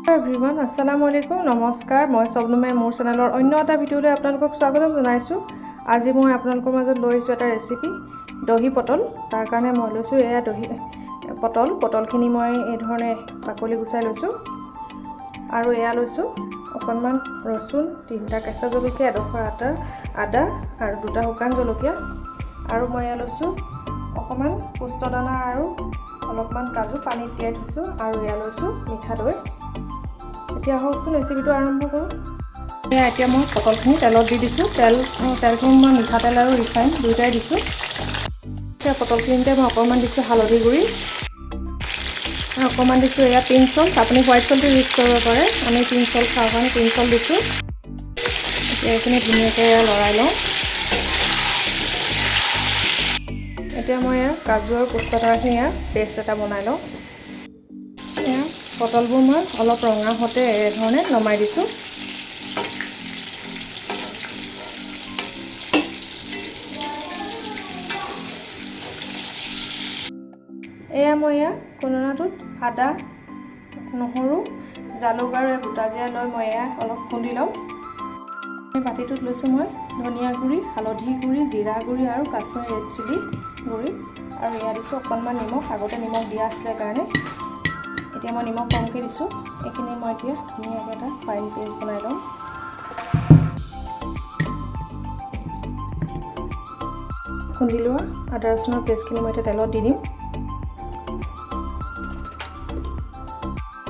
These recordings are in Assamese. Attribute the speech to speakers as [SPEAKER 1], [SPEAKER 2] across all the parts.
[SPEAKER 1] এভৰিৱান আসসালামু আলাইকুম নমস্কাৰ মই সবনুমে মোৰ চেনেলৰ অন্য এটা ভিডিঅলৈ আপোনালোকক স্বাগতম জনাইছো আজি মই আপোনালোকৰ মাজত লৈ আহিছো এটা ৰেচিপি দহি পটল তাৰ কাৰণে মই লৈছো এয়া দহি পটলখিনি মই এই ধৰণে বাকলি গুচাই লৈছো আৰু এয়া লৈছো অকণমান ৰসুন তিনটা কেঁচা জলকীয়া এডোখৰ আদা আৰু দুটা শুকান জলকীয়া আৰু মই এয়া লৈছো অকণমান পুষ্টদানা আৰু অলপমান কাজু পানীত তিয়াই থৈছো আৰু এয়া লৈছো মিঠা দৈ এতিয়া হওকচোন ৰেচিপিটো আৰম্ভ কৰোঁ এতিয়া মই পটলখিনি তেলত দি দিছোঁ তেলখিনি মই মিঠাতেল আৰু ৰিফাইন দুয়োটাই দিছোঁ এতিয়া পটলখিনিতে মই অকণমান দিছোঁ হালধি গুড়ি আৰু অকণমান দিছোঁ এয়া পিংক চল্ট আপুনি হোৱাইট চল্টটো ইউজ কৰিব পাৰে আমি পিংক চল্ট খাওঁ কাৰণে পিংক চল্ট দিছোঁ এতিয়া এইখিনি ধুনীয়াকৈ লৰাই লওঁ এতিয়া মই কাজু আৰু পুষ্টদানাখিনি পেষ্ট এটা বনাই লওঁ পটলবোৰ মই অলপ ৰঙা হতে এই ধৰণে নমাই দিছোঁ এয়া মই কোনোনাটোত আদা নহৰু জালুক আৰু গোটা জিৰা লৈ মই অলপ খুন্দি লওঁ বাটিটোত লৈছোঁ মই ধনিয়া গুড়ি হালধি গুড়ি জিৰা গুড়ি আৰু কাশ্মীৰী ৰেড চিলি গুড়ি আৰু এয়া দিছোঁ অকণমান নিমখ আগতে নিমখ দিয়া আছিলে কাৰণে এতিয়া মই নিমখ কমকৈ দিছোঁ এইখিনি মই এতিয়া ধুনীয়াকৈ এটা ফাইন পেষ্ট বনাই লওঁ খুন্দি লোৱা আদা ৰচুনৰ পেষ্টখিনি মই এতিয়া তেলত দি দিম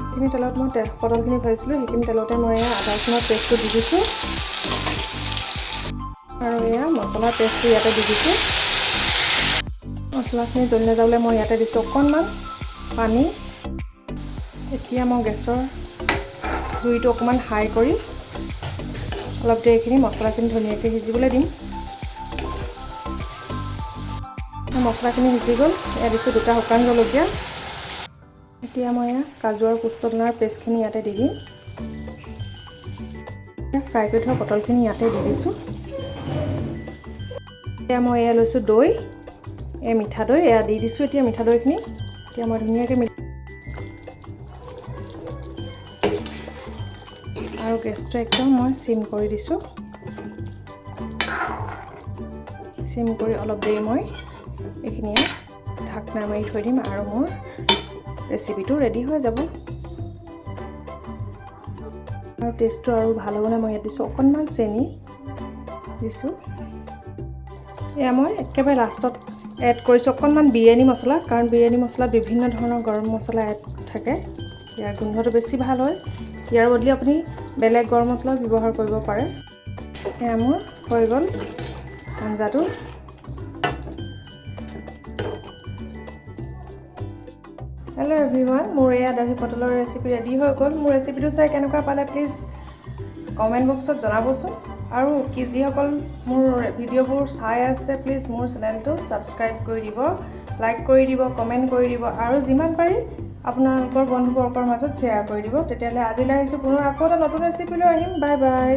[SPEAKER 1] এইখিনি তেলত মই পটলখিনি ভাজিছিলোঁ সেইখিনি তেলতে মই আদা ৰচুনৰ পেষ্টটো দি দিছোঁ আৰু এয়া মছলাৰ পেষ্টটো ইয়াতে দি দিছোঁ মছলাখিনি জ্বলি নাযাবলৈ মই ইয়াতে দিছোঁ অকণমান পানী এতিয়া মই গেছৰ জুইটো অকণমান হাই কৰি অলপ দেৰি এইখিনি মছলাখিনি ধুনীয়াকৈ সিজিবলৈ দিম মছলাখিনি সিজি গ'ল এয়া দিছোঁ দুটা শুকান জলকীয়া এতিয়া মই কাজু আৰু পুষ্টদানাৰ পেষ্টখিনি ইয়াতে দি দিম ফ্ৰাই কৰি থোৱা পটলখিনি ইয়াতে দি দিছোঁ এতিয়া মই এয়া লৈছোঁ দৈ মিঠা দৈ এয়া দি দিছোঁ এতিয়া মিঠা দৈখিনি এতিয়া মই ধুনীয়াকৈ আৰু গেছটো একদম মই সিম কৰি দিছোঁ সিম কৰি অলপ দেৰি মই এইখিনি ঢাকনা মাৰি থৈ দিম আৰু মোৰ ৰেচিপিটো ৰেডি হৈ যাব আৰু টেষ্টটো আৰু ভাল হ'বলৈ মই ইয়াত দিছোঁ অকণমান চেনি দিছোঁ এয়া মই একেবাৰে লাষ্টত এড কৰিছোঁ অকণমান বিৰিয়ানী মছলা কাৰণ বিৰিয়ানী মছলাত বিভিন্ন ধৰণৰ গৰম মছলা এড থাকে ইয়াৰ গোন্ধটো বেছি ভাল হয় ইয়াৰ বদলি আপুনি বেলেগ গৰম মছলাও ব্যৱহাৰ কৰিব পাৰে এয়া মোৰ হৈ গ'ল আঞ্জাটো হেল্ল' এভৰিৱান মোৰ এয়া দহি পটলৰ ৰেচিপি ৰেডি হৈ গ'ল মোৰ ৰেচিপিটো চাই কেনেকুৱা পালে প্লিজ কমেণ্ট বক্সত জনাবচোন আৰু যিসকল মোৰ ভিডিঅ'বোৰ চাই আছে প্লিজ মোৰ চেনেলটো ছাবস্ক্ৰাইব কৰি দিব লাইক কৰি দিব কমেণ্ট কৰি দিব আৰু যিমান পাৰি আপোনালোকৰ বন্ধুবৰ্গৰ মাজত শ্বেয়াৰ কৰি দিব তেতিয়াহ'লে আজিলৈ আহিছোঁ পুনৰ আকৌ এটা নতুন ৰেচিপি লৈ আহিম বাই বাই